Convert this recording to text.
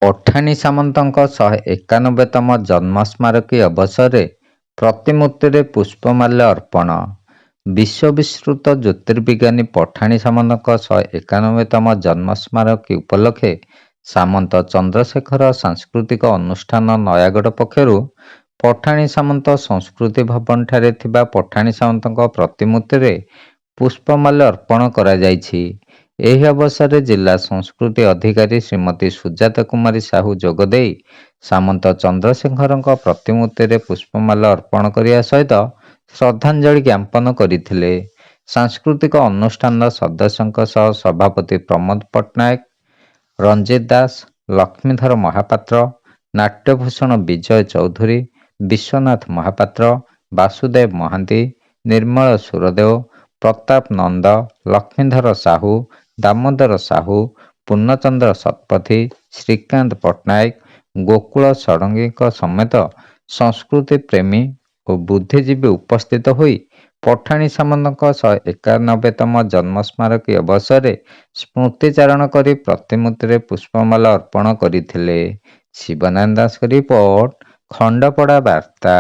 ପଠାଣି ସାମନ୍ତଙ୍କ 191ତମ ଜନ୍ମ ସ୍ମାରକୀ ଅବସରରେ ପ୍ରତିମୂର୍ତ୍ତିରେ ପୁଷ୍ପମାଲ୍ୟ ଅର୍ପଣ। ବିଶ୍ୱବିଶ୍ରୁତ ଜ୍ୟୋତିର୍ବିଜ୍ଞାନୀ ପଠାଣି ସାମନ୍ତଙ୍କ 191ତମ ଜନ୍ମ ସ୍ମାରକୀ ଉପଲକ୍ଷେ ସାମନ୍ତ ଚନ୍ଦ୍ରଶେଖର ସାଂସ୍କୃତିକ ଅନୁଷ୍ଠାନ ନୟାଗଡ଼ ପକ୍ଷରୁ ପଠାଣି ସାମନ୍ତ ସଂସ୍କୃତି ଭବନଠାରେ ଥିବା ପଠାଣି ସାମନ୍ତଙ୍କ ପ୍ରତିମୂର୍ତ୍ତିରେ ପୁଷ୍ପମାଲ୍ୟ ଅର୍ପଣ କରାଯାଇଛି। ଏହି ଅବସରରେ ଜିଲ୍ଲା ସଂସ୍କୃତି ଅଧିକାରୀ ଶ୍ରୀମତୀ ସୁଜାତା କୁମାରୀ ସାହୁ ଯୋଗଦେଇ ସାମନ୍ତ ଚନ୍ଦ୍ରଶେଖରଙ୍କ ପ୍ରତିମୂର୍ତ୍ତିରେ ପୁଷ୍ପମାଲ୍ୟ ଅର୍ପଣ କରିବା ସହିତ ଶ୍ରଦ୍ଧାଞ୍ଜଳି ଜ୍ଞାପନ କରିଥିଲେ। ସାଂସ୍କୃତିକ ଅନୁଷ୍ଠାନର ସଦସ୍ୟଙ୍କ ସହ ସଭାପତି ପ୍ରମୋଦ ପଟ୍ଟନାୟକ, ରଞ୍ଜିତ ଦାସ, ଲକ୍ଷ୍ମୀଧର ମହାପାତ୍ର, ନାଟ୍ୟଭୂଷଣ ବିଜୟ ଚୌଧୁରୀ, ବିଶ୍ୱନାଥ ମହାପାତ୍ର, ବାସୁଦେବ ମହାନ୍ତି, ନିର୍ମଳ ସୁରଦେଓ, ପ୍ରତାପ ନନ୍ଦ, ଲକ୍ଷ୍ମୀଧର ସାହୁ, ଦାମୋଦର ସାହୁ, ପୂର୍ଣ୍ଣଚନ୍ଦ୍ର ଶତପଥୀ, ଶ୍ରୀକାନ୍ତ ପଟ୍ଟନାୟକ, ଗୋକୁଳ ଷଡ଼ଙ୍ଗୀଙ୍କ ସମେତ ସଂସ୍କୃତି ପ୍ରେମୀ ଓ ବୁଦ୍ଧିଜୀବୀ ଉପସ୍ଥିତ ହୋଇ ପଠାଣି ସାମନ୍ତଙ୍କ 191ତମ ଜନ୍ମ ସ୍ମାରକୀ ଅବସରରେ ସ୍ମୃତିଚାରଣ କରି ପ୍ରତିମୂର୍ତ୍ତିରେ ପୁଷ୍ପମାଲ୍ୟ ଅର୍ପଣ କରିଥିଲେ। ଶିବନାରାୟଣ ଦାସଙ୍କ ରିପୋର୍ଟ, ଖଣ୍ଡପଡ଼ା ବାର୍ତ୍ତା।